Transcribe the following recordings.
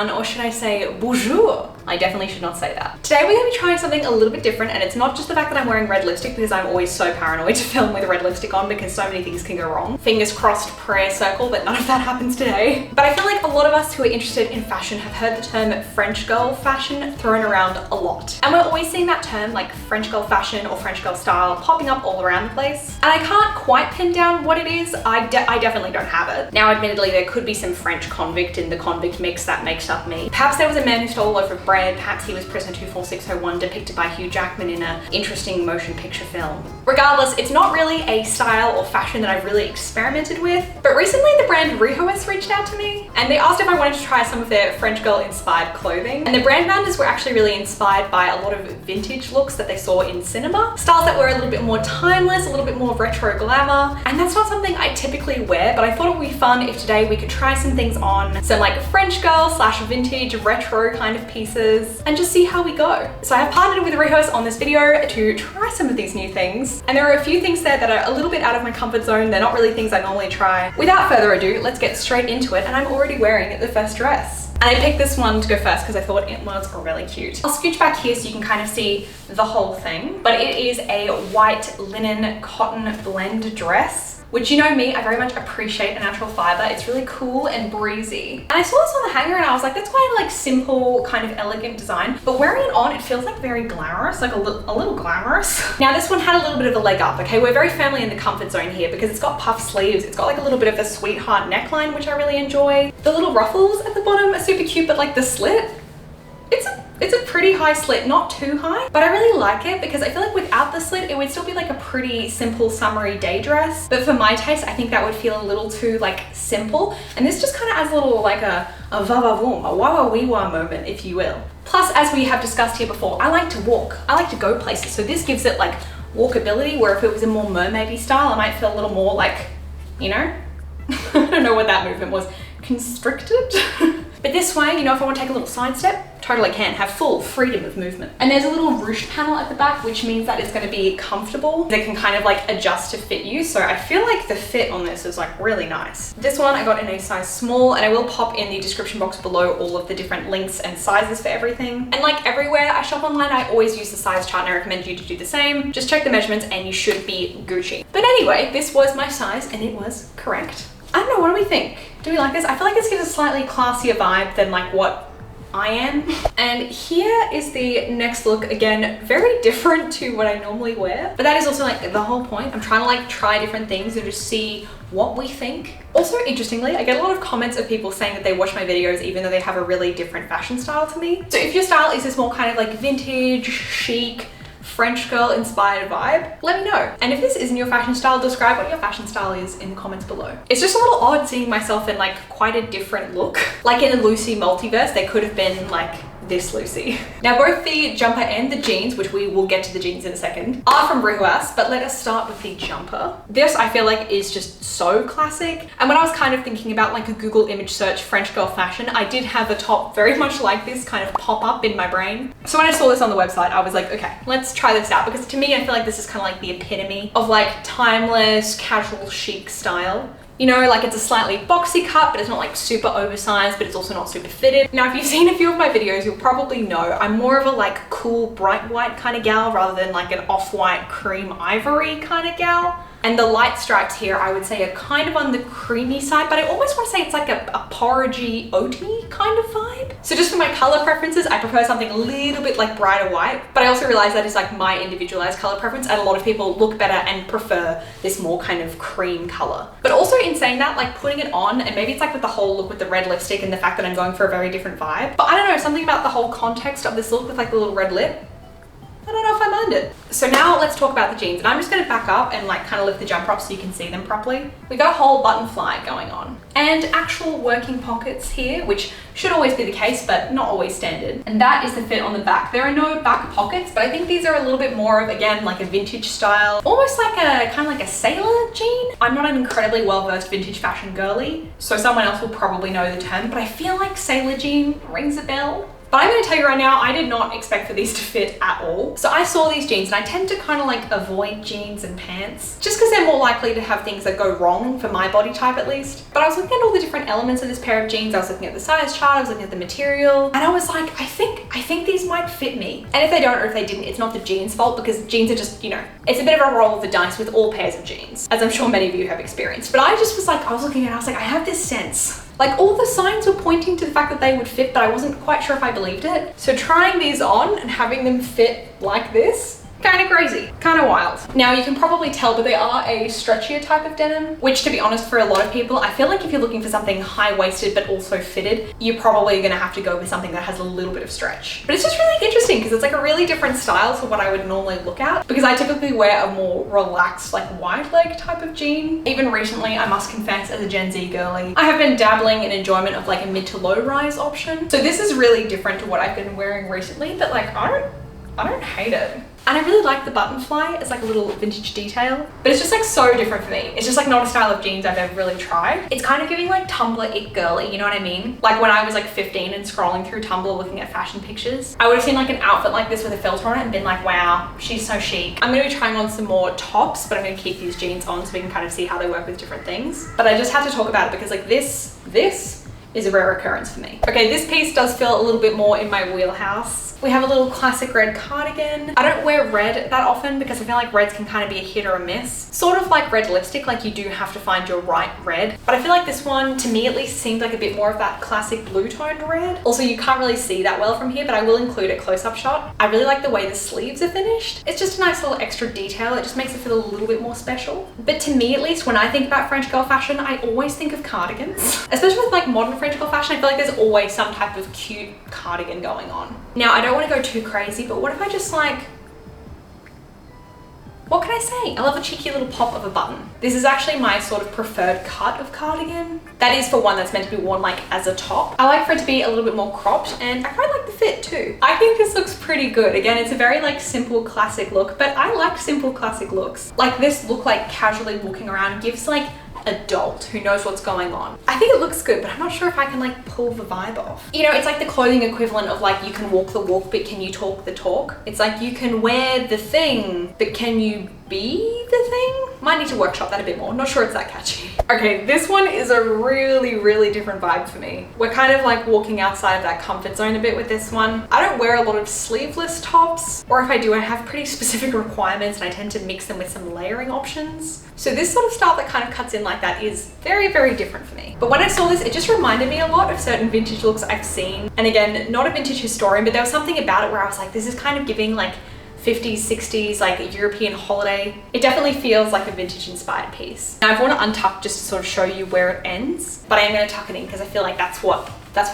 everyone, or should I say bonjour? I definitely should not say that. Today we're going to be trying something a little bit different, and it's not just the fact that I'm wearing red lipstick, because I'm always so paranoid to film with red lipstick on because so many things can go wrong. Fingers crossed, prayer circle, that none of that happens today. But I feel like a lot of us who are interested in fashion have heard the term French girl fashion thrown around a lot. And we're always seeing that term like French girl fashion or French girl style popping up all around the place. And I can't quite pin down what it is. I definitely don't have it. Now, admittedly, there could be some French convict in the convict mix that makes up me. Perhaps there was a man who stole a loaf of bread. Perhaps he was Prisoner 24601 depicted by Hugh Jackman in an interesting motion picture film. Regardless, it's not really a style or fashion that I've really experimented with, but recently the brand Rihoas reached out to me and they asked if I wanted to try some of their French girl inspired clothing. And the brand founders were actually really inspired by a lot of vintage looks that they saw in cinema, styles that were a little bit more timeless, a little bit more retro glamour, and that's not something I typically wear, but I thought it would be fun if today we could try some things on, some like French girl / vintage retro kind of pieces, and just see how we go. So I have partnered with Rihoas on this video to try some of these new things, and there are a few things there that are a little bit out of my comfort zone. They're not really things I normally try. Without further ado, let's get straight into it, and I'm already wearing the first dress. And I picked this one to go first because I thought it was really cute. I'll scooch back here so you can kind of see the whole thing, but it is a white linen cotton blend dress, which, you know me, I very much appreciate a natural fiber. It's really cool and breezy. And I saw this on the hanger and I was like, that's quite a like simple, kind of elegant design, but wearing it on, it feels like very glamorous, like a little glamorous. Now this one had a little bit of a leg up, okay? We're very firmly in the comfort zone here because it's got puff sleeves. It's got like a little bit of the sweetheart neckline, which I really enjoy. The little ruffles at the bottom are super cute, but like the slit, it's a pretty high slit, not too high, but I really like it because I feel like without the slit, it would still be like a pretty simple summery day dress. But for my taste, I think that would feel a little too like simple. And this just kind of adds a little like a va-va-voom, a wa-wa-wee-wa moment, if you will. Plus, as we have discussed here before, I like to walk. I like to go places. So this gives it like walkability, where if it was a more mermaidy style, I might feel a little more like, you know, I don't know what that movement was, constricted. But this way, you know, if I want to take a little sidestep, totally can have full freedom of movement. And there's a little ruched panel at the back, which means that it's going to be comfortable. They can kind of like adjust to fit you. So I feel like the fit on this is like really nice. This one I got in a size small, and I will pop in the description box below all of the different links and sizes for everything. And like everywhere I shop online, I always use the size chart, and I recommend you to do the same. Just check the measurements and you should be Gucci. But anyway, this was my size and it was correct. I don't know, what do we think? Do we like this? I feel like this gives a slightly classier vibe than like what I am. And here is the next look. Again, very different to what I normally wear, but that is also like the whole point. I'm trying to like try different things and just see what we think. Also, interestingly, I get a lot of comments of people saying that they watch my videos even though they have a really different fashion style to me. So if your style is this more kind of like vintage, chic, French girl inspired vibe, let me know. And if this isn't your fashion style, describe what your fashion style is in the comments below. It's just a little odd seeing myself in like quite a different look. Like in a Lucy multiverse, there could have been like this Lucy. Now both the jumper and the jeans, which we will get to the jeans in a second, are from Rihoas, but let us start with the jumper. This I feel like is just so classic. And when I was kind of thinking about like a Google image search French girl fashion, I did have a top very much like this kind of pop up in my brain. So when I saw this on the website, I was like, okay, let's try this out, because to me, I feel like this is kind of like the epitome of like timeless, casual, chic style. You know, like it's a slightly boxy cut, but it's not like super oversized, but it's also not super fitted. Now, if you've seen a few of my videos, you'll probably know I'm more of a like cool, bright white kind of gal rather than like an off-white cream ivory kind of gal. And the light stripes here, I would say, are kind of on the creamy side, but I almost want to say it's like a porridgey, oaty kind of vibe. So just for my color preferences, I prefer something a little bit like brighter white, but I also realize that is like my individualized color preference, and a lot of people look better and prefer this more kind of cream color. But also in saying that, like putting it on, and maybe it's like with the whole look with the red lipstick and the fact that I'm going for a very different vibe, but I don't know, something about the whole context of this look with like the little red lip, I don't know if I mind it. So now let's talk about the jeans, and I'm just going to back up and like kind of lift the jumper up so you can see them properly. We got a whole button fly going on and actual working pockets here, which should always be the case, but not always standard. And that is the fit on the back. There are no back pockets, but I think these are a little bit more of, again, like a vintage style, almost like a kind of like a sailor jean. I'm not an incredibly well-versed vintage fashion girly, so someone else will probably know the term, but I feel like sailor jean rings a bell. But I'm gonna tell you right now, I did not expect for these to fit at all. So I saw these jeans and I tend to kind of like avoid jeans and pants just because they're more likely to have things that go wrong for my body type at least. But I was looking at all the different elements of this pair of jeans. I was looking at the size chart, I was looking at the material, and I was like, I think these might fit me. And if they don't or if they didn't, it's not the jeans fault because jeans are just, you know, it's a bit of a roll of the dice with all pairs of jeans, as I'm sure many of you have experienced. But I just was like, I was looking at it, I was like, I have this sense. Like all the signs were pointing to the fact that they would fit, but I wasn't quite sure if I believed it. So trying these on and having them fit like this, kind of crazy, kind of wild. Now you can probably tell, but they are a stretchier type of denim, which to be honest, for a lot of people, I feel like if you're looking for something high-waisted but also fitted, you're probably gonna have to go with something that has a little bit of stretch. But it's just really interesting because it's like a really different style to what I would normally look at, because I typically wear a more relaxed, like wide leg type of jean. Even recently, I must confess, as a Gen Z girly, I have been dabbling in enjoyment of like a mid to low rise option. So this is really different to what I've been wearing recently, but like I don't hate it. And I really like the button fly as like a little vintage detail, but it's just like so different for me. It's just like not a style of jeans I've ever really tried. It's kind of giving like Tumblr it girly, you know what I mean? Like when I was like 15 and scrolling through Tumblr looking at fashion pictures, I would have seen like an outfit like this with a filter on it and been like, wow, she's so chic. I'm gonna be trying on some more tops, but I'm gonna keep these jeans on so we can kind of see how they work with different things. But I just had to talk about it because like this is a rare occurrence for me. Okay, this piece does feel a little bit more in my wheelhouse. We have a little classic red cardigan. I don't wear red that often because I feel like reds can kind of be a hit or a miss. Sort of like red lipstick, like you do have to find your right red. But I feel like this one, to me at least, seemed like a bit more of that classic blue toned red. Also, you can't really see that well from here, but I will include a close-up shot. I really like the way the sleeves are finished. It's just a nice little extra detail. It just makes it feel a little bit more special. But to me at least, when I think about French girl fashion, I always think of cardigans. Especially with like modern French girl fashion, I feel like there's always some type of cute cardigan going on. Now, I don't want to go too crazy, but what if I just like, what can I say? I love a cheeky little pop of a button. This is actually my sort of preferred cut of cardigan. That is for one that's meant to be worn like as a top. I like for it to be a little bit more cropped, and I quite like the fit too. I think this looks pretty good. Again, it's a very like simple classic look, but I like simple classic looks. Like this look, like casually walking around, gives like adult who knows what's going on. I think it looks good, but I'm not sure if I can like pull the vibe off. You know, it's like the clothing equivalent of like, you can walk the walk, but can you talk the talk? It's like you can wear the thing, but can you be the thing? Might need to workshop that a bit more. Not sure it's that catchy. Okay, this one is a really, really different vibe for me. We're kind of like walking outside of that comfort zone a bit with this one. I don't wear a lot of sleeveless tops, or if I do, I have pretty specific requirements and I tend to mix them with some layering options. So this sort of style that kind of cuts in like that is very, very different for me. But when I saw this, it just reminded me a lot of certain vintage looks I've seen. And again, not a vintage historian, but there was something about it where I was like, this is kind of giving like 50s, 60s, like a European holiday. It definitely feels like a vintage inspired piece. Now I've worn it untucked just to sort of show you where it ends, but I am gonna tuck it in because I feel like that's what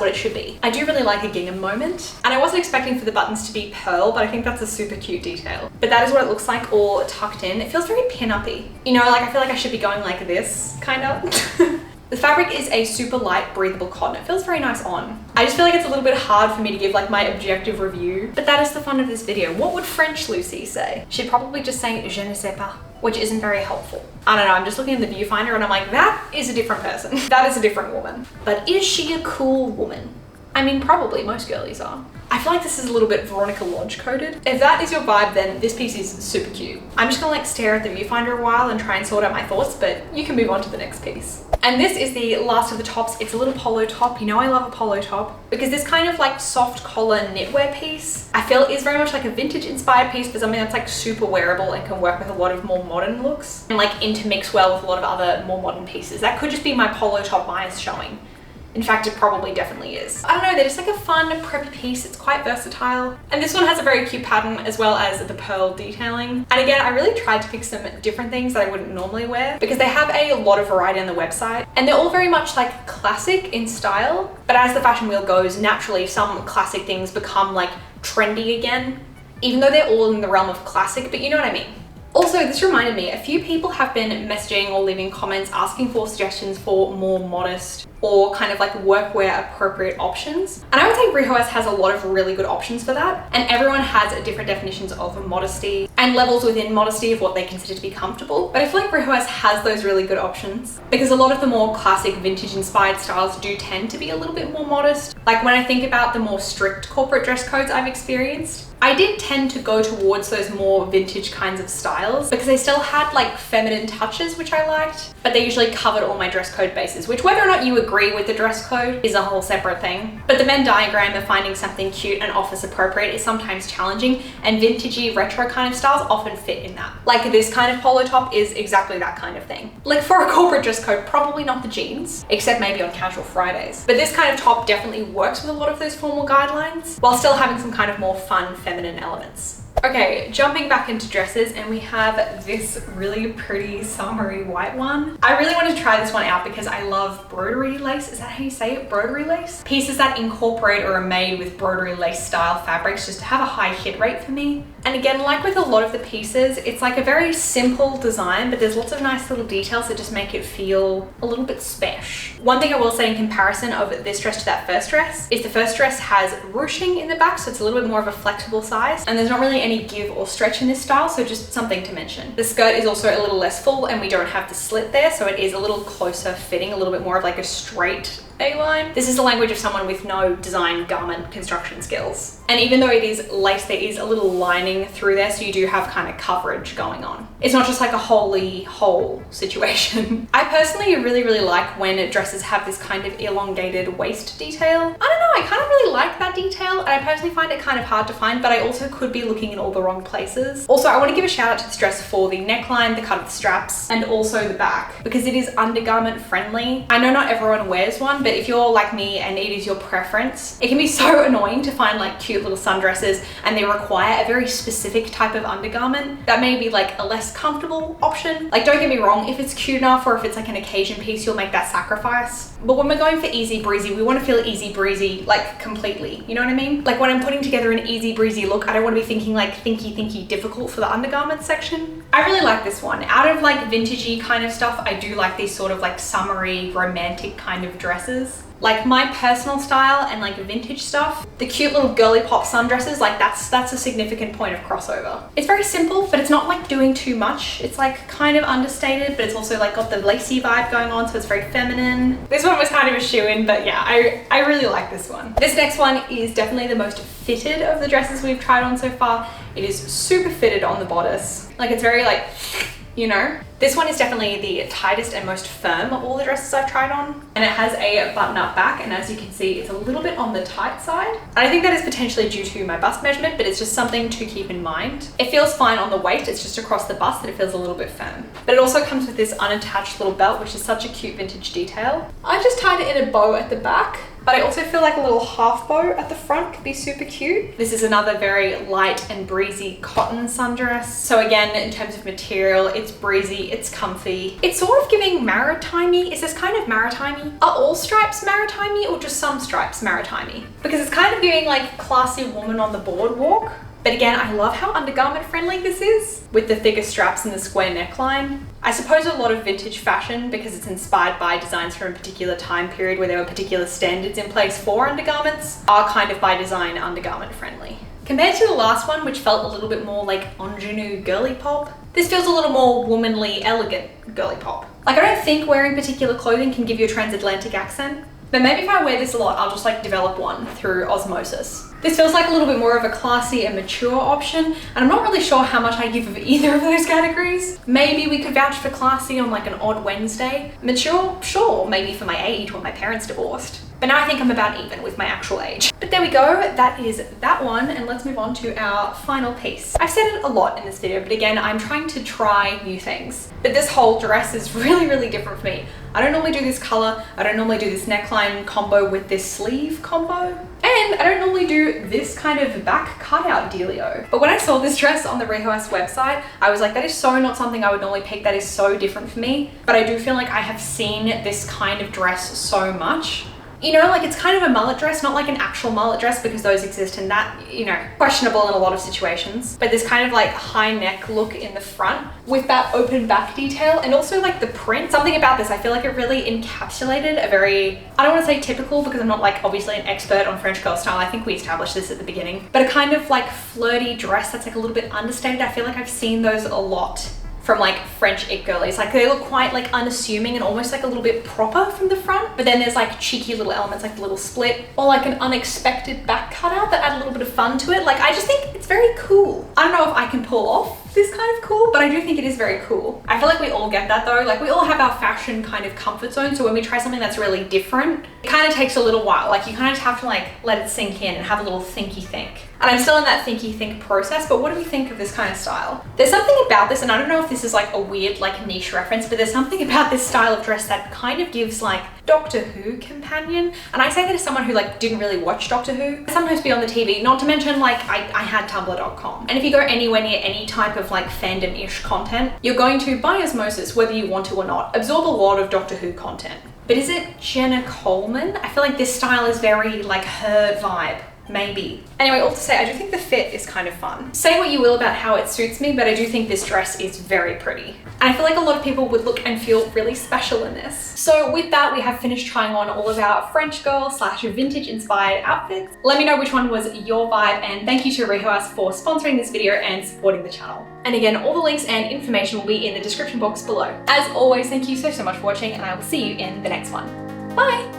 it should be. I do really like a gingham moment, and I wasn't expecting for the buttons to be pearl, but I think that's a super cute detail. But that is what it looks like all tucked in. It feels very pin-uppy. You know, like I feel like I should be going like this, kind of. The fabric is a super light, breathable cotton. It feels very nice on. I just feel like it's a little bit hard for me to give like my objective review, but that is the fun of this video. What would French Lucy say? She'd probably just say, je ne sais pas, which isn't very helpful. I don't know, I'm just looking at the viewfinder and I'm like, that is a different person. That is a different woman. But is she a cool woman? I mean, probably, most girlies are. I feel like this is a little bit Veronica Lodge coded. If that is your vibe, then this piece is super cute. I'm just gonna like stare at the viewfinder a while and try and sort out my thoughts, but you can move on to the next piece. And this is the last of the tops. It's a little polo top. You know I love a polo top because this kind of like soft collar knitwear piece, I feel is very much like a vintage inspired piece, but something that's like super wearable and can work with a lot of more modern looks and like intermix well with a lot of other more modern pieces. That could just be my polo top bias showing. In fact, it probably definitely is. I don't know, they're just like a fun, preppy piece. It's quite versatile. And this one has a very cute pattern as well as the pearl detailing. And again, I really tried to pick some different things that I wouldn't normally wear because they have a lot of variety on the website. And they're all very much like classic in style. But as the fashion wheel goes, naturally some classic things become like trendy again, even though they're all in the realm of classic, but you know what I mean. Also, this reminded me, a few people have been messaging or leaving comments asking for suggestions for more modest or kind of like workwear appropriate options. And I would say Rihoas has a lot of really good options for that. And everyone has different definitions of modesty and levels within modesty of what they consider to be comfortable. But I feel like Rihoas has those really good options because a lot of the more classic vintage inspired styles do tend to be a little bit more modest. Like when I think about the more strict corporate dress codes I've experienced, I did tend to go towards those more vintage kinds of styles because they still had like feminine touches, which I liked, but they usually covered all my dress code bases, which whether or not you agree with the dress code is a whole separate thing. But the Venn diagram of finding something cute and office appropriate is sometimes challenging, and vintagey retro kind of styles often fit in that. Like this kind of polo top is exactly that kind of thing. Like for a corporate dress code, probably not the jeans, except maybe on casual Fridays. But this kind of top definitely works with a lot of those formal guidelines while still having some kind of more fun feminine elements. Okay, jumping back into dresses, and we have this really pretty summery white one. I really wanted to try this one out because I love broderie lace. Is that how you say it? Broderie lace? Pieces that incorporate or are made with broderie lace style fabrics just have a high hit rate for me. And again, like with a lot of the pieces, it's like a very simple design, but there's lots of nice little details that just make it feel a little bit special. One thing I will say in comparison of this dress to that first dress is the first dress has ruching in the back, so it's a little bit more of a flexible size, and there's not really any give or stretch in this style, so just something to mention. The skirt is also a little less full and we don't have the slit there, so it is a little closer fitting, a little bit more of like a straight A-line. This is the language of someone with no design garment construction skills. And even though it is lace, there is a little lining through there, so you do have kind of coverage going on. It's not just like a wholly whole situation. I personally really like when dresses have this kind of elongated waist detail. I don't know, I kind of really like that detail, and I personally find it kind of hard to find, but I also could be looking in all the wrong places. Also, I want to give a shout out to this dress for the neckline, the cut of the straps, and also the back, because it is undergarment friendly. I know not everyone wears one, but if you're like me and it is your preference, it can be so annoying to find like cute little sundresses and they require a very specific type of undergarment that may be like a less comfortable option. Like, don't get me wrong, if it's cute enough or if it's like an occasion piece, you'll make that sacrifice. But when we're going for easy breezy, we want to feel easy breezy like completely, you know what I mean? Like when I'm putting together an easy breezy look, I don't want to be thinking like thinky difficult for the undergarment section. I really like this one. Out of like vintagey kind of stuff, I do like these sort of like summery romantic kind of dresses. Like my personal style and like vintage stuff, the cute little girly pop sundresses, like that's a significant point of crossover. It's very simple, but it's not like doing too much. It's like kind of understated, but it's also like got the lacy vibe going on, so it's very feminine. This one was kind of a shoe-in, but yeah, I really like this one. This next one is definitely the most fitted of the dresses we've tried on so far. It is super fitted on the bodice. Like it's very like, you know? This one is definitely the tightest and most firm of all the dresses I've tried on. And it has a button-up back, and as you can see, it's a little bit on the tight side. And I think that is potentially due to my bust measurement, but it's just something to keep in mind. It feels fine on the waist, it's just across the bust that it feels a little bit firm. But it also comes with this unattached little belt, which is such a cute vintage detail. I just tied it in a bow at the back, but I also feel like a little half bow at the front could be super cute. This is another very light and breezy cotton sundress. So again, in terms of material, it's breezy, it's comfy. It's sort of giving maritime-y. Is this kind of maritime-y? Are all stripes maritime-y or just some stripes maritime-y? Because it's kind of giving like classy woman on the boardwalk. But again, I love how undergarment friendly this is with the thicker straps and the square neckline. I suppose a lot of vintage fashion, because it's inspired by designs from a particular time period where there were particular standards in place for undergarments, are kind of by design undergarment friendly. Compared to the last one, which felt a little bit more like ingenue girly pop, this feels a little more womanly, elegant girly pop. Like I don't think wearing particular clothing can give you a transatlantic accent, but maybe if I wear this a lot, I'll just like develop one through osmosis. This feels like a little bit more of a classy and mature option, and I'm not really sure how much I give of either of those categories. Maybe we could vouch for classy on like an odd Wednesday. Mature, sure, maybe for my age when my parents divorced. But now I think I'm about even with my actual age. But there we go, that is that one, and let's move on to our final piece. I've said it a lot in this video, but again, I'm trying to try new things. But this whole dress is really different for me. I don't normally do this color, I don't normally do this neckline combo with this sleeve combo, and I don't normally do this kind of back cutout dealio. But when I saw this dress on the Rihoas website, I was like, that is so not something I would normally pick, that is so different for me. But I do feel like I have seen this kind of dress so much You know, like it's kind of a mullet dress, not like an actual mullet dress because those exist and that, you know, questionable in a lot of situations. But this kind of like high neck look in the front with that open back detail and also like the print. Something about this, I feel like it really encapsulated a very, I don't want to say typical because I'm not like obviously an expert on French girl style. I think we established this at the beginning, but a kind of like flirty dress that's like a little bit understated. I feel like I've seen those a lot from like French it girlies. Like they look quite like unassuming and almost like a little bit proper from the front, but then there's like cheeky little elements like the little split or like an unexpected back cutout that add a little bit of fun to it. Like I just think it's very cool. I don't know if I can pull off this kind of cool, but I do think it is very cool. I feel like we all get that though. Like we all have our fashion kind of comfort zone. So when we try something that's really different, it kind of takes a little while. Like you kind of have to like let it sink in and have a little thinky think. And I'm still in that thinky think process, but what do we think of this kind of style? There's something about this, and I don't know if this is like a weird like niche reference, but there's something about this style of dress that kind of gives like Doctor Who companion. And I say that as someone who like didn't really watch Doctor Who. I sometimes be on the TV, not to mention like I had tumblr.com. And if you go anywhere near any type of like fandom-ish content, you're going to, by osmosis, whether you want to or not, absorb a lot of Doctor Who content. But is it Jenna Coleman? I feel like this style is very like her vibe. Maybe. Anyway, all to say, I do think the fit is kind of fun. Say what you will about how it suits me, but I do think this dress is very pretty. And I feel like a lot of people would look and feel really special in this. So with that, we have finished trying on all of our French girl / vintage inspired outfits. Let me know which one was your vibe, and thank you to Rihoas for sponsoring this video and supporting the channel. And again, all the links and information will be in the description box below. As always, thank you so much for watching, and I will see you in the next one. Bye!